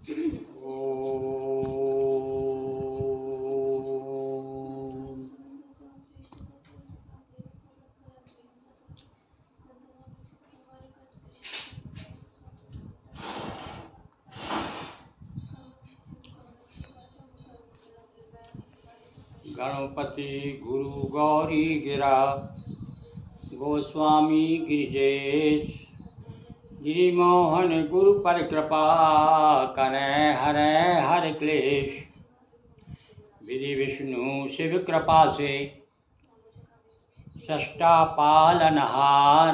गणपति गुरु गौरी गिरा गोस्वामी गिरिजेश गिरिमोहन गुरु पर कृपा करें हरे हर क्लेश। विधि विष्णु शिव कृपा से सृष्टा पालनहार।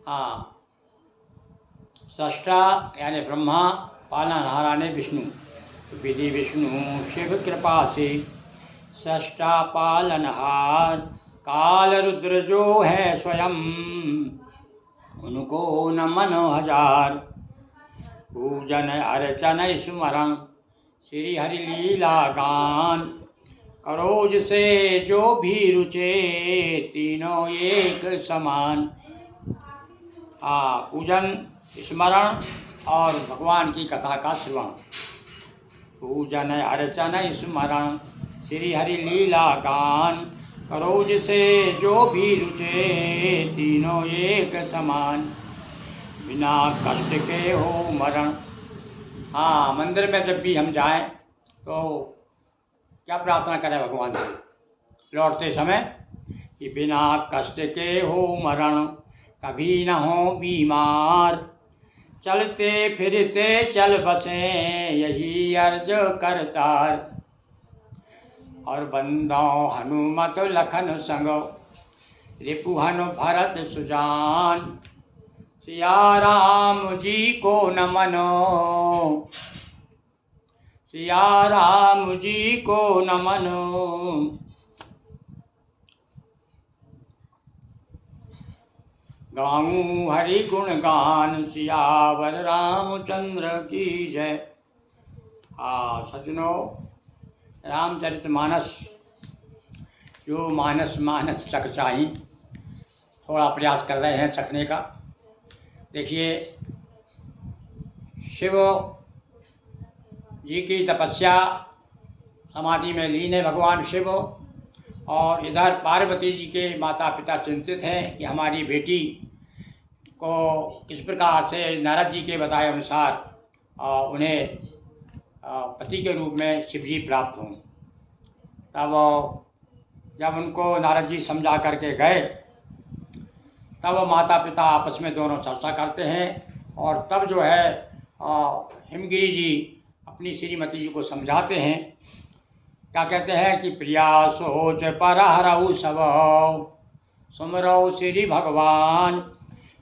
हाँ, सृष्टा यानी ब्रह्मा, पालनहार यानी विष्णु। विधि विष्णु शिव कृपा से सृष्टा पालनहार। काल रुद्र जो है स्वयं उनको नमन हजार। पूजन अर्चन स्मरण श्री हरि लीला गान। करो जिसे जो भी रुचे तीनों एक समान। पूजन, स्मरण और भगवान की कथा का श्रवण। पूजन अर्चन स्मरण श्री हरि लीला गान। करो जिसे जो भी रुचे तीनों एक समान। बिना कष्ट के हो मरण। मंदिर में जब भी हम जाएं तो क्या प्रार्थना करें भगवान से लौटते समय कि बिना कष्ट के हो मरण, कभी न हो बीमार। चलते फिरते चल बसें यही अर्ज करतार। और बंदो हनुमत लखन संग रिपुहन भरत सुजान। सिया राम जी को नमनो, सिया राम जी को नमनो। गाऊं हरि गुण गान सियावर रामचंद्र की जय। सजनों, रामचरितमानस जो मानस चख चाही, थोड़ा प्रयास कर रहे हैं चखने का। देखिए, शिव जी की तपस्या समाधि में लीन है भगवान शिव। और इधर पार्वती जी के माता पिता चिंतित हैं कि हमारी बेटी को किस प्रकार से नारद जी के बताए अनुसार उन्हें पति के रूप में शिव जी प्राप्त हों। तब जब उनको नारद जी समझा करके गए तब माता पिता आपस में दोनों चर्चा करते हैं। और तब जो है हिमगिरी जी अपनी श्रीमती जी को समझाते हैं। क्या कहते हैं कि प्रिया सोच पर हरऊ सब सुमरऊ श्री भगवान।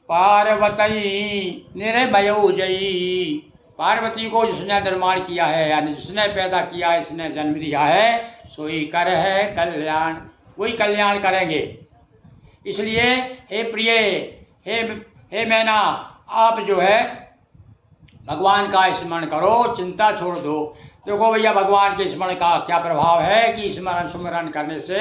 पार्वती निर्भयो जयी। पार्वती को जिसने निर्माण किया है यानी जिसने पैदा किया है, इसने जन्म दिया है, सोई कर है कल्याण, वही कल्याण करेंगे। इसलिए हे प्रिय, हे मैना, आप जो है भगवान का स्मरण करो, चिंता छोड़ दो। देखो भैया, भगवान के स्मरण का क्या प्रभाव है कि सुमरण करने से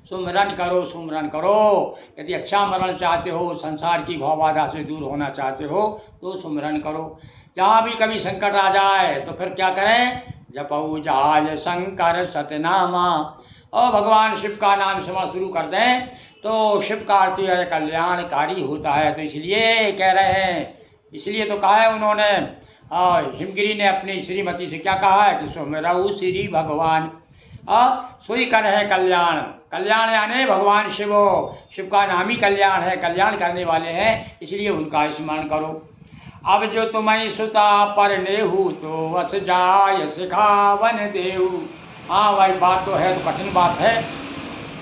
सुमरण करो। यदि अच्छा मरण चाहते हो, संसार की भवबाधा से दूर होना चाहते हो तो सुमरण करो। जहाँ भी कभी संकट आ जाए तो फिर क्या करें? जपऊ जाय शंकर सतनामा। और भगवान शिव का नाम स्मरण शुरू कर दें तो शिव का अर्थ है कल्याणकारी होता है। तो इसलिए कह रहे हैं, इसलिए तो कहा है उन्होंने, हिमगिरी ने अपनी श्रीमती से क्या कहा है कि सुमरऊ श्री भगवान सोई कर है कल्याण। कल्याण यानी भगवान शिव का नाम ही कल्याण है, कल्याण करने वाले हैं, इसलिए उनका स्मरण करो। अब जो तुम्हें सुता पर नेहू तो वस जाय सिखावन देहू। भाई बात तो है, तो कठिन बात है,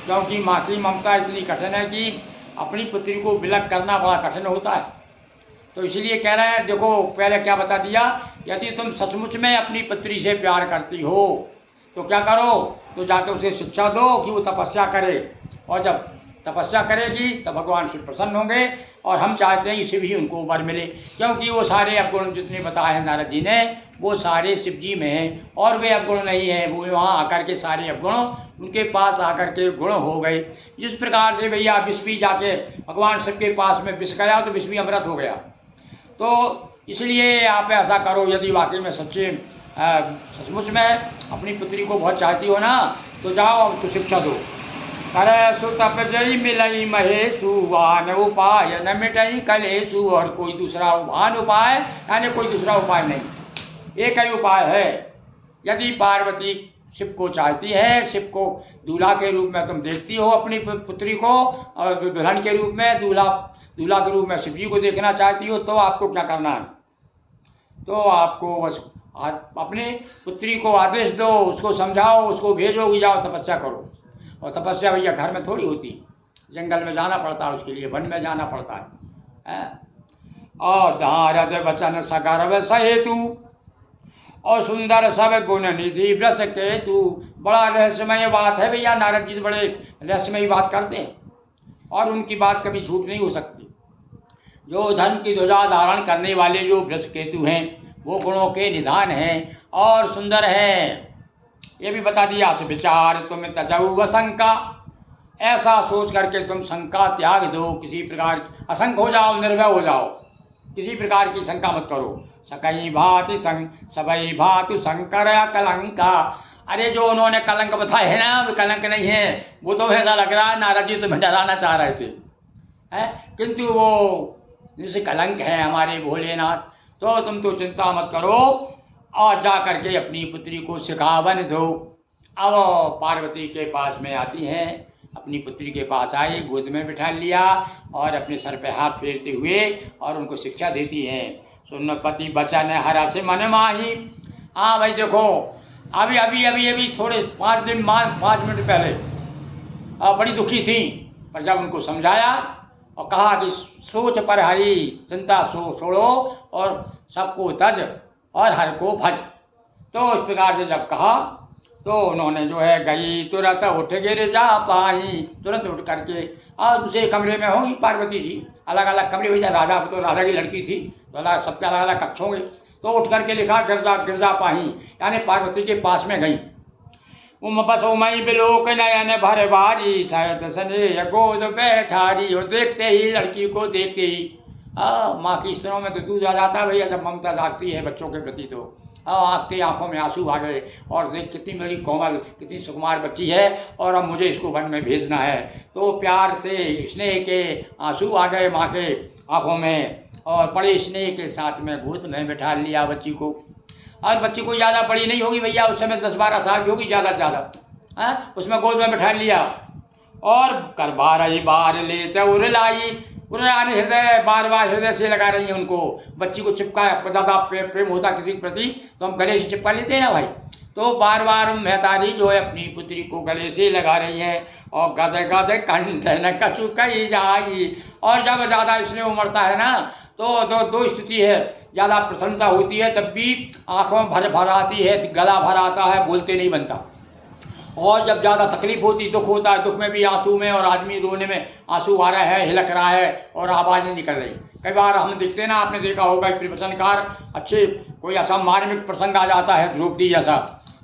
क्योंकि माँ की ममता इतनी कठिन है कि अपनी पुत्री को विलग करना बड़ा कठिन होता है। तो इसलिए कह रहे हैं, देखो पहले क्या बता दिया, यदि तुम सचमुच में अपनी पुत्री से प्यार करती हो तो क्या करो, तो जाके उसे शिक्षा दो कि वो तपस्या करे। और जब तपस्या करेगी तब भगवान शिव प्रसन्न होंगे। और हम चाहते हैं कि शिव ही उनको वर मिले, क्योंकि वो सारे अवगुण जितने बताए हैं नारद जी ने वो सारे शिव जी में हैं, और वे अवगुण नहीं हैं। वो वहाँ आकर के सारे अवगुण उनके पास आकर के गुण हो गए। जिस प्रकार से भैया विष भी जाके भगवान शिव के पास में विष गया तो विष भी अमृत हो गया। तो इसलिए आप ऐसा करो, यदि वाकई में सच्चे सचमुच में अपनी पुत्री को बहुत चाहती हो ना, तो जाओ उसको शिक्षा दो। करे सु तप जई मिलई महेशु, आन उपाय न मिटई कलेशु। और कोई दूसरा आन उपाय यानी कोई दूसरा उपाय नहीं, एक ही उपाय है। यदि पार्वती शिव को चाहती है, शिव को दूल्हा के रूप में तुम देखती हो अपनी पुत्री को, और दुल्हन के रूप में दूल्हा के रूप में शिव जी को देखना चाहती हो, तो आपको क्या करना है? तो आपको बस अपनी पुत्री को आदेश दो, उसको समझाओ, उसको भेजो कि जाओ तपस्या करो। और तपस्या भैया घर में थोड़ी होती, जंगल में जाना पड़ता है, उसके लिए वन में जाना पड़ता है। और धारद वचन सगर्व सहेतु, और सुंदर सब गुण निधि व्रस केतु। बड़ा रहस्यमय बात है भैया, नारद जी बड़े रहस्यमय बात करते हैं, और उनकी बात कभी झूठ नहीं हो सकती। जो धर्म की ध्वजा धारण करने वाले जो वृष केतु हैं, वो गुणों के निधान हैं और सुंदर हैं। ये भी बता दिया, विचार तुम तजऊ व शंका, ऐसा सोच करके तुम शंका त्याग दो, किसी प्रकार असंक हो जाओ, निर्भय हो जाओ, किसी प्रकार की शंका मत करो। सकई भांति सबई भांति शंकर कलंका। अरे जो उन्होंने कलंक बताए है ना, वो कलंक नहीं है, वो तो ऐसा लग रहा है नारद जी तुम्हें डराना चाह रहे थे, किंतु वो जैसे कलंक है हमारे भोलेनाथ। तो तुम तो चिंता मत करो, और जा करके अपनी पुत्री को सिखावन दो। अब पार्वती के पास में आती हैं, अपनी पुत्री के पास आई, गोद में बिठा लिया और अपने सर पे हाथ फेरते हुए और उनको शिक्षा देती हैं। सुन पति बचन हरा से मन माही। हाँ भाई देखो, अभी अभी अभी अभी थोड़े 5 मिनट पहले बड़ी दुखी थी, पर जब उनको समझाया और कहा कि सोच पर हरी, चिंता छोड़ो और सबको तज और हर को भज, तो इस प्रकार से जब कहा तो उन्होंने जो है गई तुरंत उठ गिर जा पाई। तुरंत उठ करके और दूसरे कमरे में होंगी पार्वती जी, अलग अलग कमरे हुई, राजा तो राजा की लड़की थी तो अलग सबके अलग अलग कक्ष होंगे। तो उठ करके लिखा गिर जा पाही, यानी पार्वती के पास में गई। उम बस उमई बिलोक नयन भर बारी, शायद सने गोद बैठारी। और देखते ही, लड़की को देखते ही माँ की स्तनों में तो दूध आ जाता है भैया, जब ममता जागती है बच्चों के प्रति, तो आपकी आंखों में आंसू आ गए। और देख कितनी मेरी कोमल, कितनी सुकुमार बच्ची है, और अब मुझे इसको वन में भेजना है। तो प्यार से स्नेह के आंसू आ गए माँ के आंखों में, और बड़े स्नेह के साथ में गोद में बैठा लिया बच्ची को। और बच्ची को ज़्यादा बड़ी नहीं होगी भैया, उस समय 10-12 साल की होगी ज़्यादा से ज़्यादा। उसमें गोद में बैठा लिया और कर बार लेते उरलाई। उन्होंने हृदय बार हृदय से लगा रही है उनको। बच्ची को चिपका, ज़्यादा प्रेम होता किसी के प्रति तो हम गले से चिपका लेते हैं ना भाई। तो बार महतारी जो है अपनी पुत्री को गले से लगा रही है, और गदे गदे कंठ न कछु कही जाई। और जब ज़्यादा स्नेह उमड़ता है ना, तो दो स्थिति है, ज़्यादा प्रसन्नता होती है तब भी आँखों भर आती है, गला भर आता है, बोलते नहीं बनता। और जब ज़्यादा तकलीफ होती, दुख होता है, दुख में भी आंसू में, और आदमी रोने में आंसू आ रहा है, हिलक रहा है और आवाज़ नहीं निकल रही। कई बार हम देखते ना, आपने देखा होगा प्रवचनकार अच्छे कोई ऐसा मार्मिक प्रसंग आ जाता है द्रौपदी जैसा,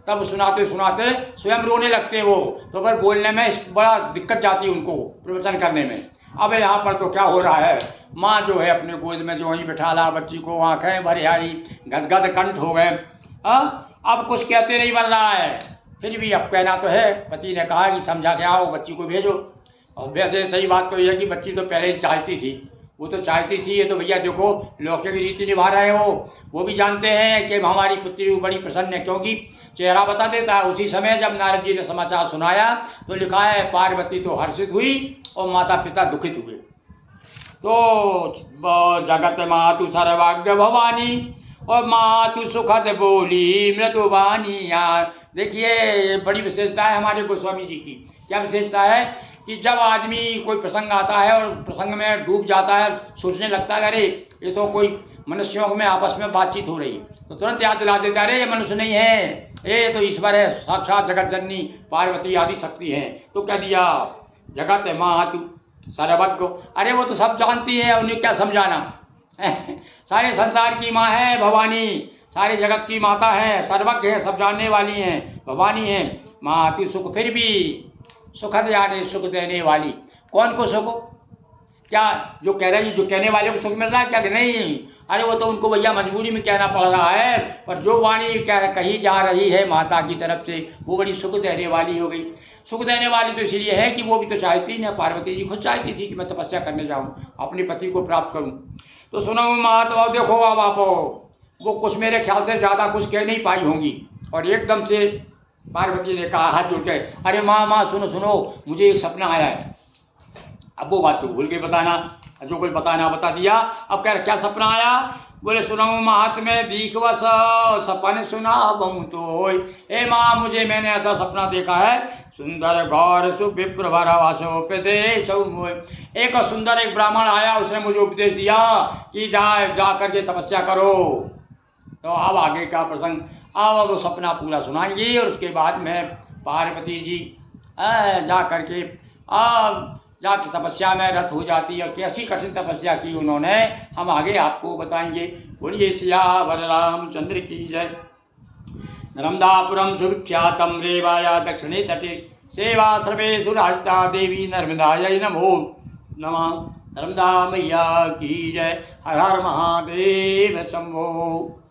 तब सुनाते सुनाते स्वयं रोने लगते वो, तो फिर बोलने में बड़ा दिक्कत जाती है उनको प्रवचन करने में। अब यहाँ पर तो क्या हो रहा है, माँ जो है अपने गोद में जो वहीं बैठा ला बच्ची को, आँखें भरी आई, गदगद कंठ हो गए। अब कुछ कहते नहीं बन रहा है, फिर भी अब कहना तो है। पति ने कहा कि समझा के आओ, बच्ची को भेजो। और वैसे सही बात तो यह है कि बच्ची तो पहले ही चाहती थी, वो तो चाहती थी। ये तो भैया देखो लौकिक रीति निभा रहे हैं वो भी जानते हैं कि हमारी पुत्री बड़ी प्रसन्न है, क्योंकि चेहरा बता देता है। उसी समय जब नारद जी ने समाचार सुनाया तो लिखा है पार्वती तो हर्षित हुई और माता पिता दुखित हुए। तो जगत मातु सर्वज्ञ भवानी, और मातु सुखद बोली मृदुवानी। यार देखिए बड़ी विशेषता है हमारे गोस्वामी जी की। क्या विशेषता है कि जब आदमी कोई प्रसंग आता है और प्रसंग में डूब जाता है, सोचने लगता है अरे ये तो कोई मनुष्यों में आपस में बातचीत हो रही है, तो तुरंत याद दिला देता है अरे ये मनुष्य नहीं है, ये तो ईश्वर है, साक्षात जगत जननी पार्वती आदि शक्ति है। तो क्या दिया, जगत मातु सर्वज्ञ। अरे वो तो सब जानती है, उन्हें क्या समझाना। सारे संसार की माँ है भवानी, सारे जगत की माता है, सर्वज्ञ है, सब जानने वाली हैं, भवानी है। मातु सुख, फिर भी सुखद यानी सुख देने वाली। कौन को सुख? क्या जो कह रहे हैं, जो कहने वाले को सुख मिल रहा है क्या कि नहीं? अरे वो तो उनको भैया मजबूरी में कहना पड़ रहा है, पर जो वाणी कही जा रही है माता की तरफ से वो बड़ी सुख देने वाली हो गई। सुख देने वाली तो इसलिए है कि वो भी तो चाहती ना, पार्वती जी खुद चाहती थी कि मैं तपस्या करने जाऊँ, अपने पति को प्राप्त करूँ। तो सुनो महात्मा, देखो अब आप वो कुछ मेरे ख्याल से ज़्यादा कुछ कह नहीं पाई होंगी, और एकदम से पार्वती ने कहा हाथ जोड़ के, अरे माँ माँ सुनो सुनो, मुझे एक सपना आया है। अब वो बात तो भूल गई बताना, जो कुछ बताना बता दिया। अब कह रहे क्या सपना आया? बोले सुनो महात्मे दीखवस सपन सुना बहु तो। ए माँ मुझे मैंने ऐसा सपना देखा है, सुंदर गौर सुविप्र भरवासोपदेश। एक सुंदर एक ब्राह्मण आया, उसने मुझे उपदेश दिया कि जा करके तपस्या करो। तो अब आगे का प्रसंग अब वो सपना पूरा सुनाएंगे, और उसके बाद में पार्वती जी जा करके जाकर तपस्या में रत हो जाती है। कैसी कठिन तपस्या की उन्होंने, हम आगे आपको बताएंगे। बोलिए सियावर रामचंद्र की जय। नर्मदापुरम सुविख्यातम रेवाया दक्षिणे तटे, सेवाश्रमेषु राजता देवी नर्मदायै नमो नमः। नर्मदा मैया की जय। हर हर महादेव शंभो।